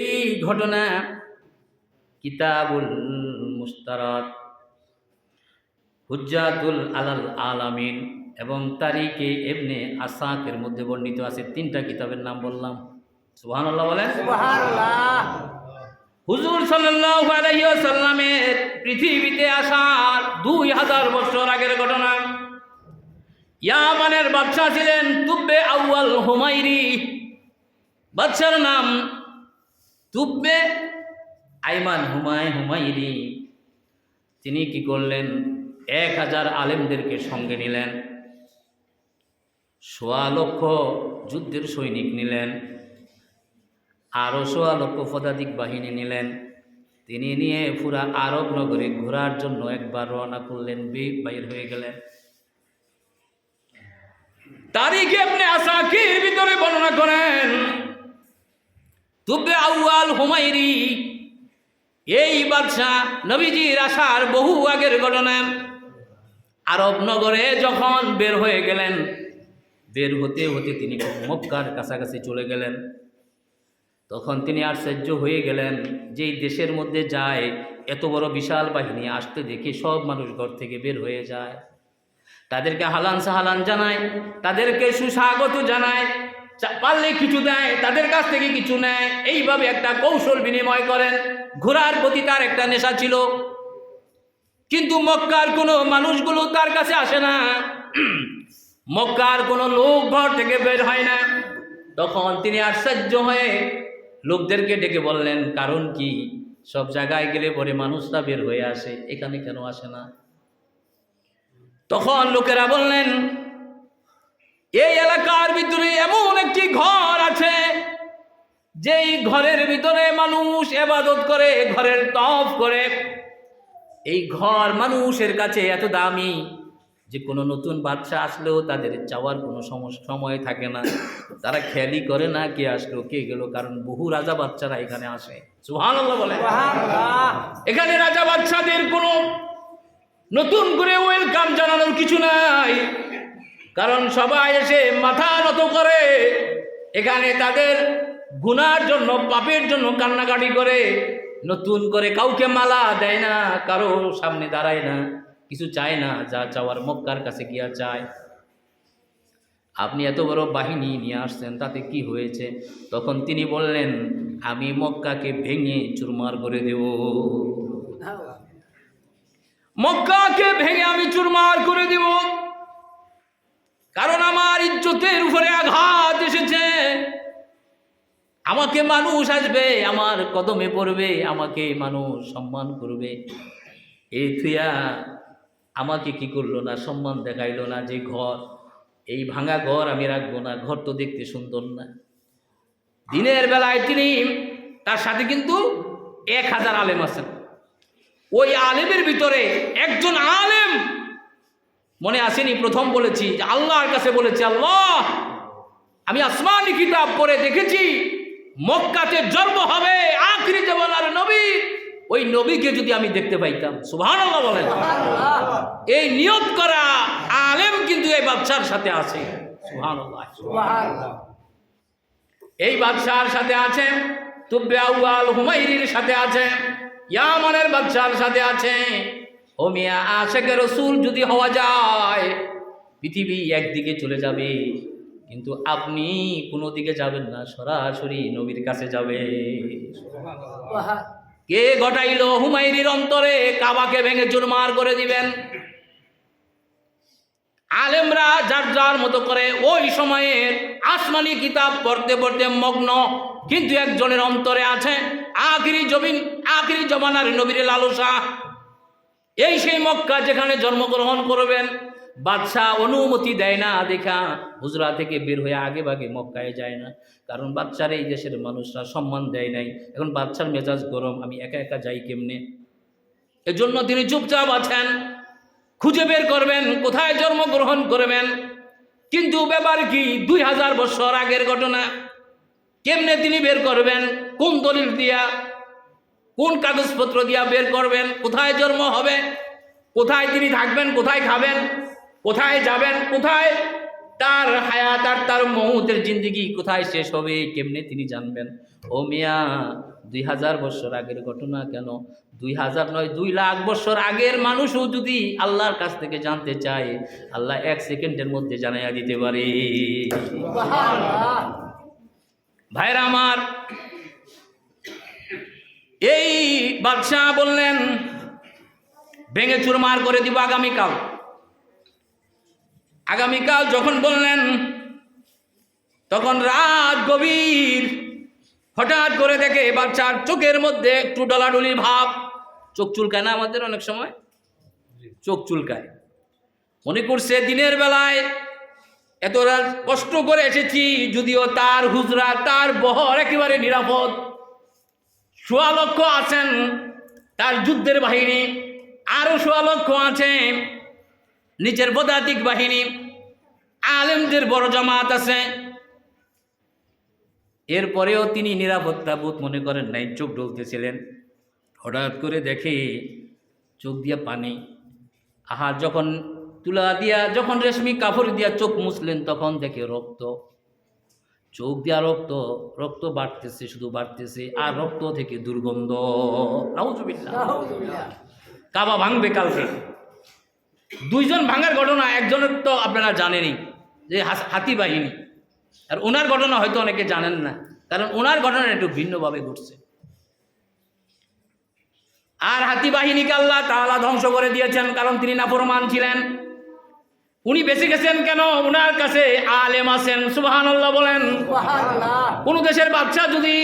এই ঘটনা কিতাবুল মুস্তারাদ, হুজ্জাতুল আলাল আলামিন এবং তারিখে ইবনে আসাকের মধ্যে বর্ণিত আছে। তিনটা কিতাবের নাম বললাম। সুবহানাল্লাহ বলেন। সুবহানাল্লাহ। হুজুর সাল্লাল্লাহু আলাইহি ওয়াসাল্লামের পৃথিবীতে আসার 2000 বছর আগের ঘটনা। ইয়ামানের বাদশা ছিলেন তুব্বে আউয়াল হুমাইরি। বাদশার নাম তুব্বে আইমান হুমাইরি। তিনি কি করলেন? 1000 আলেমদেরকে সঙ্গে নিলেন, 1.25 লক্ষ যুদ্ধের সৈনিক নিলেন, আরও 1.25 লক্ষ পদাতিক বাহিনী নিলেন। তিনি নিয়ে পুরা আরব নগরে ঘোরার জন্য একবার রওনা করলেন, বাইর হয়ে গেলেন। তারিখে ইবনে আসাকির ভিতরে বর্ণনা করেন, তুব্বে আউয়াল হুমাইরি এই বাদশাহ নবীজির আসার বহু আগের ঘটনা। আরব নগরে যখন বের হয়ে গেলেন, বের হতে হতে তিনি মক্কার কাছাকাছি চলে গেলেন। তখন তিনি আশ্চর্য হয়ে গেলেন যে এই দেশের মধ্যে যায় এত বড় বিশাল বাহিনী আসতে দেখে সব মানুষ ঘর থেকে বের হয়ে যায়, তাদেরকে হালান সাহালান জানায়, তাদেরকে সুস্বাগত জানায়, পারলে কিছু দেয়, তাদের কাছ থেকে কিছু নেয়। এইভাবে একটা কৌশল বিনিময় করেন। ঘোরার প্রতি তার একটা নেশা ছিল, কিন্তু মক্কার কোনো মানুষগুলো তার কাছে আসে না, মক্কার কোনো লোক ঘর থেকে বের হয় না। তখন তিনি আশ্চর্য হয়ে লোকদেরকে ডেকে বললেন, কারণ কি? সব জায়গায় গেলে পরে মানুষরা বের হয়ে আসে, এখানে কেন আসে না? তখন লোকেরা বললেন, এই এলাকার ভিতরে এমন একটি ঘর আছে, যেই ঘরের ভিতরে মানুষ ইবাদত করে, ঘরের তওয়াফ করে। এই ঘর মানুষের কাছে এত দামি যে কোনো নতুন বাদশা আসলেও তাদের চাওয়ার কোনো সময় থাকে না, তারা খেয়ালই করে না কে আসলো কে গেল, কারণ বহু রাজা বাচ্চারা এখানে আসে। সুবহানাল্লাহ বলে। এখানে রাজা বাচ্চাদের কোনো নতুন করে ওয়েলকাম জানানোর কিছু নাই, কারণ সবাই এসে মাথা নত করে, এখানে তাদের গুনার জন্য, পাপের জন্য কান্নাকাটি করে। নতুন করে কাউকে মালা দেয় না, কারো সামনে দাঁড়ায় না, কিছু চায় না, যা চাওয়ার মক্কার কাছে গিয়া চায়। আপনি এত বড় বাহিনী নিয়ে আসছেন, তাতে কি হয়েছে? তখন তিনি বললেন, আমি মক্কাকে ভেঙে চুরমার করে দেব, মক্কাকে ভেঙে আমি চুরমার করে দেব, কারণ আমার ইজ্জতের উপরে আঘাত এসেছে। আমাকে মানুষ আসবে, আমার কদমে পড়বে, আমাকে মানুষ সম্মান করবে। এই থুয়া আমাকে কি করলো না, সম্মান দেখাইলো না। যে ঘর, এই ভাঙা ঘর আমি রাখবো না, ঘর তো দেখতে সুন্দর না। দিনের বেলায় তিনি, তার সাথে কিন্তু 1000 আলেম আছেন। ওই আলেমের ভিতরে একজন আলেম, মনে আসেনি প্রথম বলেছি যে আল্লাহর কাছে বলেছি, আল্লাহ আমি আসমানি কিতাব পড়ে দেখেছি মক্কাতে জন্ম হবে আখিরি জামানার নবী, ওই নবীকে যদি আমি দেখতে পাইতাম। সুবহানাল্লাহ বলেন। এই নিয়ত করা আলেম কিন্তু এই বাদশার সাথে আছে। সুবহানাল্লাহ। এই বাদশার সাথে আছে, তুব্বে আউয়াল হুমাইরির সাথে আছে, ইয়ামানের বাদশার সাথে আছে। ও মিয়া, আশিকে রাসূল যদি হওয়া যায়, পৃথিবী একদিকে চলে যাবে, কিন্তু আপনি কোনো দিকে যাবেন না, সরাসরি নবীর কাছে যাবে। কে ঘটাইল হুমাইরির অন্তরে কাবাকে ভেঙে চুরমার করে দিবেন? আলেমরা যার যার মতো করে ওই সময়ে আসমানি কিতাব পড়তে পড়তে মগ্ন, কিন্তু একজনের অন্তরে আছে আখিরি জমানার নবীর লালসা। এই সেই মক্কা যেখানে জন্মগ্রহণ করবেন, বাদশাহ অনুমতি দেয় না দেখা হুজরা থেকে বের হয়ে আগে ভাগে মক্কায় যায় না, কারণ বাদশার এই দেশের মানুষরা সম্মান দেয় নাই। এখন বাদশার মেজাজ গরম, আমি একা একা যাই কেমনে? এজন্য তিনি চুপচাপ আছেন, খুঁজে বের করবেন কোথায় জন্মগ্রহণ করবেন। কিন্তু ব্যাপার কি, 2000 বছর আগের ঘটনা, কেমনে তিনি বের করবেন? কোন দলিল দিয়া, কোন কাগজপত্র দিয়া বের করবেন? কোথায় জন্ম হবে, কোথায় তিনি থাকবেন, কোথায় খাবেন, কোথায় যাবেন, কোথায় তার হায়াত আর তার মৌতের জিন্দেগি কোথায় শেষ হবে, কেমনে তিনি জানবেন? ও মিয়া 2000 বছর আগের ঘটনা কেন, 2000 নয় 2 লাখ বছর আগের মানুষও যদি আল্লাহর কাছ থেকে জানতে চায়, আল্লাহ 1 সেকেন্ডের মধ্যে জানাইয়া দিতে পারে। ভাইরা আমার, এই বাদশাহ বললেন ভেঙে চুরমার করে দিব আগামীকাল। আগামীকাল যখন বললেন তখন রাত গভীর। হঠাৎ করে দেখে বাচ্চার চোখের মধ্যে একটু ডলাডলির ভাব। চোখ চুলকায় না আমাদের অনেক সময়, চোখ চুলকায়। মনে করছে দিনের বেলায় এত রাত কষ্ট করে এসেছি, যদিও তার হুজরা তার বহর একেবারে নিরাপদ, 1.25 লক্ষ আছেন তার যুদ্ধের বাহিনী, আরো 1.25 লক্ষ আছে নিচের পদাতিক বাহিনী, আলেমদের বড় জামাত আছে। এরপরেও তিনি নিরাপত্তা বোধ মনে করেন নাই, চোখ ঢলতেছিলেন। হঠাৎ করে দেখে চোখ দিয়া পানি। আহার যখন তুলা দিয়া, যখন রেশমি কাপড় দিয়া চোখ মুছলেন, তখন দেখে রক্ত, চোখ দিয়া রক্ত, রক্ত বাড়তেছে, শুধু বাড়তেছে, আর রক্ত থেকে দুর্গন্ধ। নাউজুবিল্লাহ। কাবা ভাঙবে কালকে। 2 জন ভাঙার ঘটনা, একজনের তো আপনারা জানেনই যে হাতি বাহিনী, আর ওনার ঘটনা হয়তো অনেকে জানেন না, কারণ ওনার ঘটনা একটু ভিন্নভাবে ঘটছে। আর হাতি বাহিনীকে আল্লাহ তাআলা ধ্বংস করে দিয়েছেন, কারণ তিনি নাফরমান ছিলেন। উনি বেঁচে গেছেন কেন? ওনার কাছে আলেম আছেন। সুবহানাল্লাহ বলেন। কোন দেশের বাদশা যদি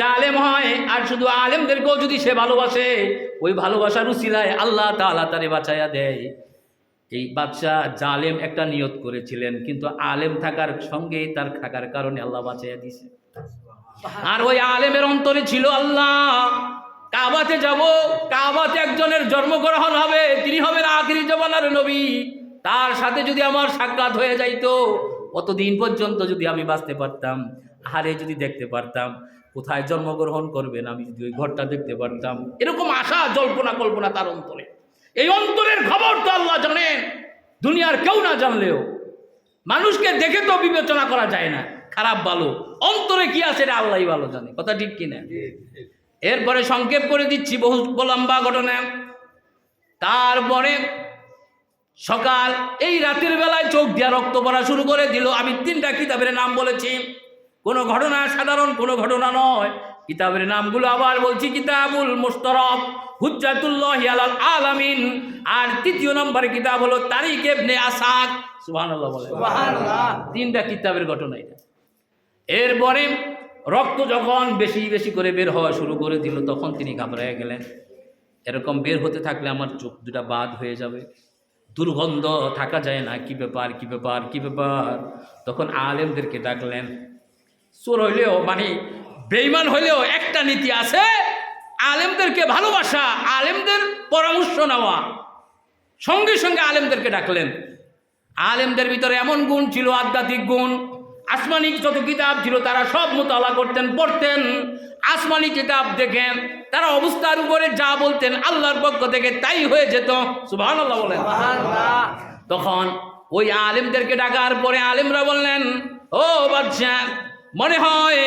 জালেম হয় আর শুধু আলেমদেরকেও যদি সে ভালোবাসে, ওই ভালোবাসার উসিলায় আল্লাহ তাআলা তারে বাঁচাইয়া দেয়। এই বাদশা জালেম একটা নিয়ত করেছিলেন, কিন্তু আলেম থাকার সঙ্গে তার থাকার কারণে আল্লাহ বাঁচাইয়া দিয়েছে। আর ওই আলেমের অন্তরে ছিল আল্লাহ, কাবাতে যাব, কাবাতে একজনের জন্মগ্রহণ হবে, তিনি হবেন আখিরি জামানার নবী। তার সাথে যদি আমার সাক্ষাৎ হয়ে যাইতো, অতদিন পর্যন্ত যদি আমি বাঁচতে পারতাম, আহারে যদি দেখতে পারতাম কোথায় জন্মগ্রহণ করবেন, আমি যদি ওই ঘরটা দেখতে পারতাম, এরকম আশা জল্পনা কল্পনা তার অন্তরে। এই অন্তরের খবর তো আল্লাহ জানেন, দুনিয়ার কেউ না জানলেও। মানুষকে দেখে তো বিবেচনা করা যায় না খারাপ ভালো, অন্তরে কি আছে এটা আল্লাহই ভালো জানে। কথা ঠিক কিনা? এরপরে সংক্ষেপ করে দিচ্ছি, বহু লম্বা ঘটনা। তারপরে সকাল, এই রাতের বেলায় চোখ দিয়া রক্ত পড়া শুরু করে দিল। আমি 3টা কিতাবের নাম বলেছি, কোনো ঘটনা সাধারণ কোনো ঘটনা নয়। কিতাবের নামগুলো আবার বলছি, কিতাবুল মুশতারাক হুজ্জাতুল্লাহি আলাল আলামিন, আর 3য় নম্বর কিতাব হলো তারিখ ইবনে আসাদ। সুবহানাল্লাহ বলে। সুবহানাল্লাহ। 3টা কিতাবের ঘটনা এটা। এরপরে রক্ত যখন বেশি বেশি করে বের হওয়া শুরু করে দিল, তখন তিনি ঘাবড়ায় গেলেন। এরকম বের হতে থাকলে আমার চোখ দুটা বাদ হয়ে যাবে, দুর্গন্ধ থাকা যায় না, কি ব্যাপার কি ব্যাপার কি ব্যাপার। তখন আলেমদেরকে ডাকলেন। চোর হইলেও, মানে বেঈমান হইলেও একটা নীতি আছে, আলেমদেরকে ভালোবাসা, আলেমদের পরামর্শ নেওয়া। সঙ্গে সঙ্গে আলেমদেরকে ডাকলেন। আলেমদের ভিতরে এমন গুণ ছিল, আধ্যাত্মিক গুণ। আসমানি যত কিতাব ছিল তারা সব মোতালা করতেন, পড়তেন। আসমানি কিতাব দেখেন, তারা অবস্থার উপরে যা বলতেন আল্লাহর পক্ষ থেকে তাই হয়ে যেত। সুবহানাল্লাহ বলেন। তখন ওই আলেমদেরকে ডাকার পরে আলেমরা বললেন, ও বাদশাহ, মনে হয়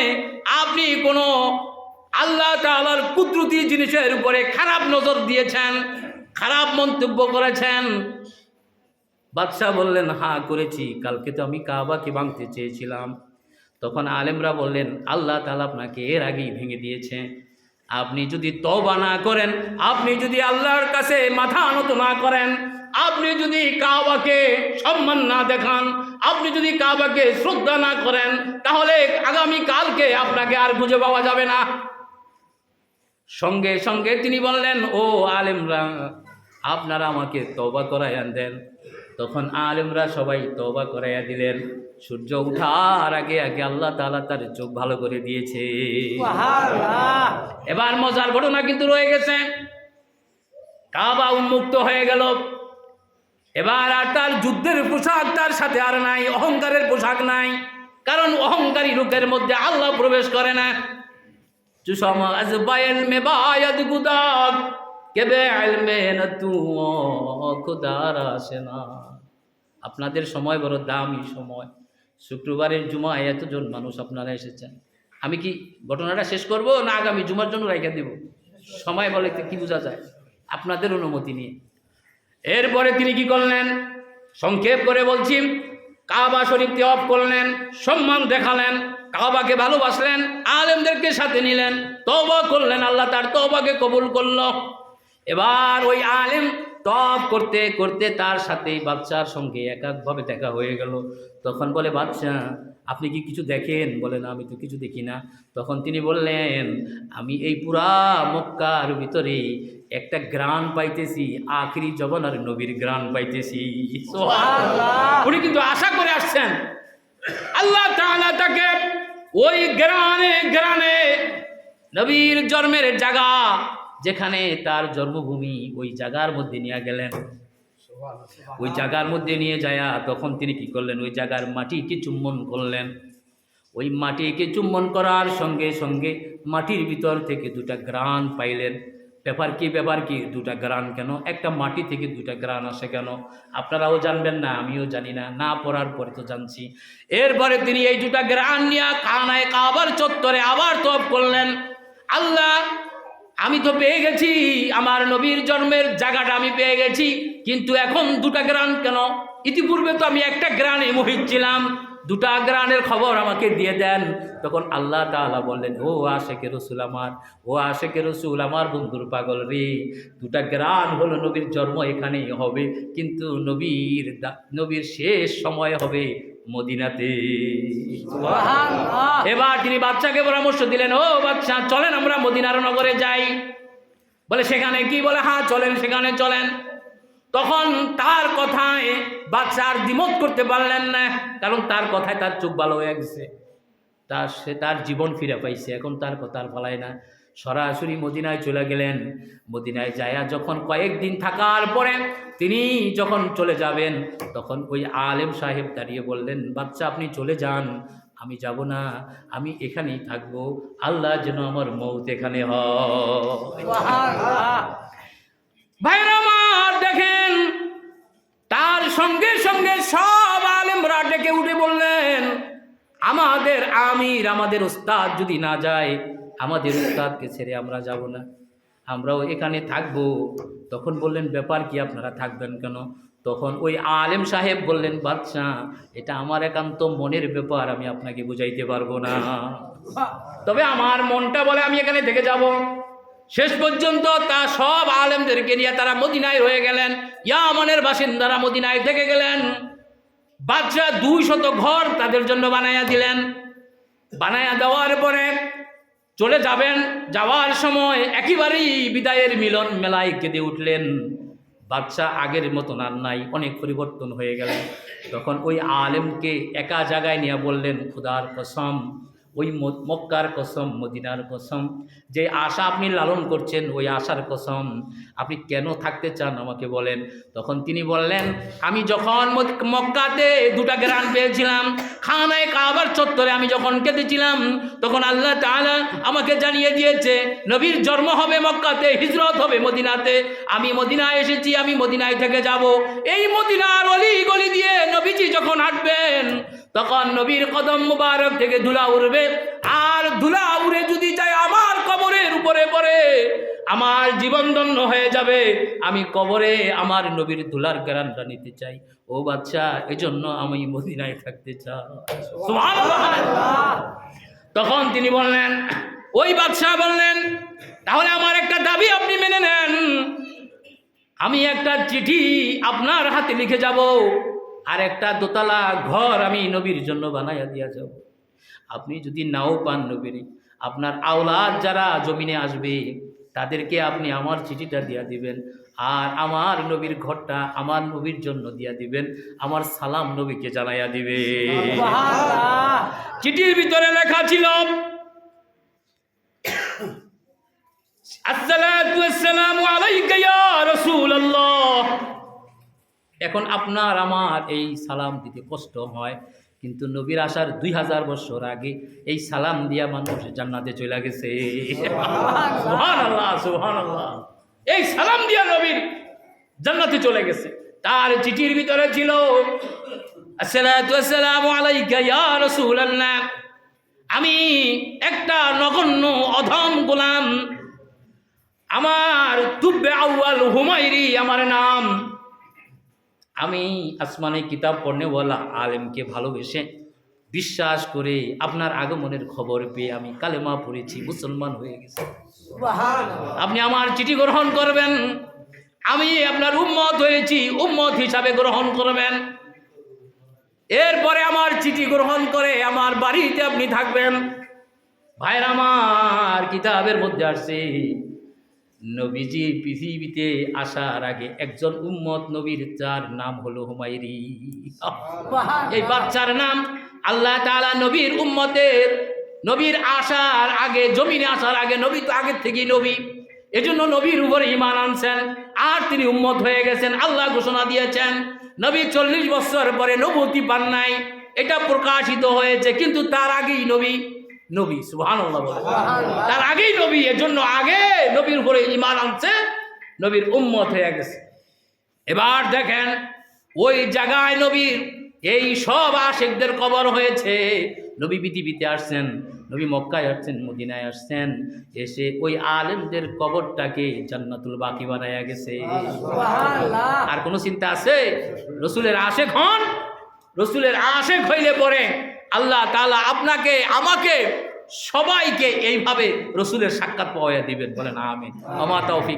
আপনি কোনো আল্লাহ তাআলার কুদরতি জিনিসের উপরে খারাপ নজর দিয়েছেন, খারাপ মন্তব্য করেছেন। বাদশাহ বললেন, হ্যাঁ করেছি, কালকে তো আমি কাবাকে ভাঙতে চেয়েছিলাম। তখন আলেমরা বললেন, আল্লাহ তাআলা আপনাকে এর আগেই ভেঙে দিয়েছে। আপনি যদি তওবা না করেন, আপনি যদি আল্লাহর কাছে মাথা নত না করেন, আপনি যদি কাবাকে সম্মান না দেখান, আপনি যদি কাবাকে শ্রদ্ধা না করেন, তাহলে আগামী কালকে আপনাকে আর খুঁজে পাওয়া যাবে না। সঙ্গে সঙ্গে তিনি বললেন, ও আলেমরা, আপনারা আমাকে তওবা করাইয়া দেন। তখন আলেমরা সবাই তওবা করাইয়া দিলেন। সূর্য উঠার আগে আগে আল্লাহ তাআলা তার চোখ ভালো করে দিয়েছে। এবার মজার ঘটনা কিন্তু রয়ে গেছে। কাবা উন্মুক্ত হয়ে গেল। এবার আর তার যুদ্ধের পোশাক তার সাথে আর নাই, অহংকারের পোশাক নাই, কারণ অহংকারী লোকের মধ্যে আল্লাহ প্রবেশ করে না। আপনাদের সময় বড় দামি সময়। শুক্রবারের জুমায় এতজন মানুষ আপনারা এসেছেন, আমি কি ঘটনাটা শেষ করব না আগামী জুমার জন্য রাইখা দেব? সময় বলে কি বোঝা যায়, আপনাদের অনুমতি নিয়ে। এরপরে তিনি কি করলেন, সংক্ষেপ করে বলছি, কাবা শরীফ তওয়াফ করলেন, সম্মান দেখালেন, কাবাকে ভালোবাসলেন, আলেমদেরকে সাথে নিলেন, তওবা করলেন, আল্লাহ তার তওবাকে কবুল করল। এবার ওই আলেম তওয়াফ করতে করতে তার সাথে বাচ্চার সঙ্গে একাকভাবে দেখা হয়ে গেল। তখন বলে, বাচ্চা আপনি কি কিছু দেখেন? বলে, না আমি তো কিছু দেখি না। তখন তিনি বললেন, আমি এই পুরা মক্কার ভিতরে একটা গ্রান পাইতেছি, আখিরি জমানার নবীর গ্রান পাইতেছি। সুবহানাল্লাহ। উনি কিন্তু আশা করে আসছেন, আল্লাহ তাআলা তাকে ওই গ্রানে গ্রানে নবীর জন্মের জায়গা, যেখানে তার জন্মভূমি, ওই জায়গার মধ্যে নিয়ে গেলেন। ওই জায়গার মধ্যে নিয়ে যায়া তখন তিনি কি করলেন, ওই জায়গার মাটিকে চুম্বন করলেন। ওই মাটিকে চুম্বন করার সঙ্গে সঙ্গে মাটির ভিতর থেকে দুটা গ্রান পাইলেন। ব্যাপার কি দুটা গ্রান কেন? একটা মাটি থেকে দুটা গ্রান আসে কেন? আপনারাও জানবেন না, আমিও জানি না, না পড়ার পরে তো জানছি। এরপরে তিনি এই দুটা গ্রান নিয়ে খানায় কাবার চত্বরে আবার তওয়াফ করলেন। আল্লাহ, আমি তো পেয়ে গেছি আমার নবীর জন্মের জায়গাটা আমি পেয়ে গেছি, কিন্তু এখন দুটা গ্রান কেন? ইতিপূর্বে তো আমি একটা গ্রানে মোহিত ছিলাম, দুটা গ্রানের খবর আমাকে দিয়ে দেন। তখন আল্লাহ তাআলা বললেন, ও আশেকে রসুল আমার, ও আশেকে রসুল আমার বন্ধুর পাগল রে, দুটা গ্রান হলো নবীর জন্ম এখানেই হবে, কিন্তু নবীর শেষ সময় হবে মদিনাতে। এবার তিনি বাচ্চাকে পরামর্শ দিলেন, ও বাচ্চা চলেন আমরা মদিনার নগরে যাই। বলে, সেখানে কি? বলে, হ্যাঁ চলেন, সেখানে চলেন। তখন তার কথায় বাচ্চা আর দ্বিমত করতে পারলেন না, কারণ তার কথায় তার চোখ ভালো হয়ে গেছে, সে তার জীবন ফিরে পাইছে, এখন তার কথা আর ফলায় না। সরাসরি মদিনায় চলে গেলেন। মদিনায় যায়া যখন কয়েকদিন থাকার পরে তিনি যখন চলে যাবেন, তখন ওই আলেম সাহেব দাঁড়িয়ে বললেন, বাচ্চা আপনি চলে যান, আমি যাব না, আমি এখানেই থাকবো, আল্লাহ যেন আমার মৌত এখানে হয়। ভাইরা আমার দেখেন, তার সঙ্গে সঙ্গে সব আলেমরা ডেকে উঠে বললেন, আমাদের আমির, আমাদের উস্তাদ যদি না যায়, আমাদের উস্তাদকে ছেড়ে আমরা যাব না, আমরাও এখানে থাকবো। তখন বললেন, ব্যাপার কি, আপনারা থাকবেন কেন? তখন ওই আলেম সাহেব বললেন, বাদশা এটা আমার একান্ত মনের ব্যাপার, আমি আপনাকে বুঝাইতে পারবো না, তবে আমার মনটা বলে আমি এখানে থেকে যাব। শেষ পর্যন্ত তা সব আলেমদেরকে নিয়ে তারা মদিনায় রয়ে গেলেন। ইয়ামানের বাসিন্দারা মদিনায় থেকে গেলেন। বাদশা 200 ঘর তাদের জন্য বানাইয়া দিলেন। বানাইয়া দেওয়ার পরে চলে যাবেন, যাওয়ার সময় একেবারেই বিদায়ের মিলন মেলায় কেঁদে উঠলেন। বাদশা আগের মতন আর নাই, অনেক পরিবর্তন হয়ে গেলেন। তখন ওই আলেমকে একা জায়গায় নিয়ে বললেন, খুদার কসম, ওই মক্কার কসম, মদিনার কসম, যে আশা আপনি লালন করছেন ওই আশার কসম, আপনি কেন থাকতে চান আমাকে বলেন। তখন তিনি বললেন, আমি যখন মক্কাতে দুটা গ্রান পেয়েছিলাম, খানায় কাবার চত্বরে আমি যখন কেঁদেছিলাম, তখন আল্লাহ তাআলা আমাকে জানিয়ে দিয়েছে নবীর জন্ম হবে মক্কাতে, হিজরত হবে মদিনাতে। আমি মদিনায় এসেছি, আমি মদিনায় থেকে যাব। এই মদিনার অলি গলি দিয়ে নবীজি যখন হাঁটবেন, তখন নবীর কদম মুবারক থেকে ধুলা উড়বে, আর ধুলা উড়ে যদি যায় আমার কবরের উপরে পড়ে, আমার জীবন ধন্য হয়ে যাবে। আমি কবরে আমার নবীর ধুলার গ্রানটা নিতে চাই। ও বাচ্চা, এজন্য আমি মদিনায় থাকতে চাই। সুবহানাল্লাহ। তখন তিনি বললেন, ওই বাদশা বললেন, তাহলে আমার একটা দাবি আপনি মেনে নেন, আমি একটা চিঠি আপনার হাতে লিখে যাব, আর একটা দোতলা ঘর আমি নবীর জন্য বানাইয়া দিয়া যাব। আপনি যদি নাও পান নবীর, আপনার আওলাদ যারা জমিনে আসবে তাদেরকে আপনি আমার চিঠিটা দিয়া দিবেন, আর আমার নবীর ঘরটা আমার নবীর জন্য দিয়া দিবেন, আমার সালাম নবীকে জানাইয়া দিবে। চিঠির ভিতরে লেখা ছিল, আসসালাতু ওয়াসসালামু আলাইকা ইয়া রাসূলুল্লাহ। এখন আপনার আমার এই সালাম দিতে কষ্ট হয়, কিন্তু নবীর আসার 2000 বছর আগে এই সালাম দিয়া মানুষ জান্নাতে চলে গেছে। সুবহানাল্লাহ, সুবহানাল্লাহ। এই সালাম দিয়া নবীর জান্নাতে চলে গেছে। তার চিঠির ভিতরে ছিল, আসসালাতু ওয়াসসালামু আলাইকা ইয়া রাসূলুল্লাহ, আমি একটা নগণ্য অধম গোলাম, আমার তুব্বে আউয়াল হুমায়রি আমার নাম। আমি আসমানে কিতাব পড়নেওয়ালা আলেমকে ভালোবেসে বিশ্বাস করে আপনার আগমনের খবর পেয়ে আমি কালেমা পড়েছি, মুসলমান হয়ে গেছি। আপনি আমার চিঠি গ্রহণ করবেন, আমি আপনার উম্মত হয়েছি, উম্মত হিসাবে গ্রহণ করবেন। এরপরে আমার চিঠি গ্রহণ করে আমার বাড়িতে আপনি থাকবেন। ভাইরা আমার, কিতাবের মধ্যে আসছে নবীজি পৃথিবীতে আসার আগে একজন উম্মত নবীর, যার নাম হলো হুমায়রি। এই বাচ্চার নাম আল্লাহ তাআলা নবীর উম্মতের, নবীর আসার আগে, জমিনে আসার আগে, নবী তো আগের থেকেই নবী, এজন্য নবীর উপরে ঈমান আনছেন আর তিনি উম্মত হয়ে গেছেন। আল্লাহ ঘোষণা দিয়েছেন নবী 40 বছর পরে নবুয়তি পান নাই, এটা প্রকাশিত হয়েছে, কিন্তু তার আগেই নবী, নবী সুবহানাল্লাহ বলে, তার আগেই নবী, এজন্য আগে নবীর উপরে ঈমান আনছে, নবীর উম্মত হয়ে গেছে। এবার দেখেন ওই জায়গায় নবীর এই সব আশিকদের কবর হয়েছে। নবী পৃথিবীতে আসছেন, নবী মক্কায় আসছেন, মদিনায় আসছেন, এসে ওই আলেমদের কবরটাকে জান্নাতুল বাকি বানায়া গেছে। আর কোনো চিন্তা আছে? রসুলের আশেক হন, রসুলের আশেক হইলে পরে আল্লাহ তাআলা আপনাকে, আমাকে, সবাইকে এইভাবে রসুলের সাক্ষাৎ পাওয়া দিবেন। বলেন আমিন। আমা তৌফিক।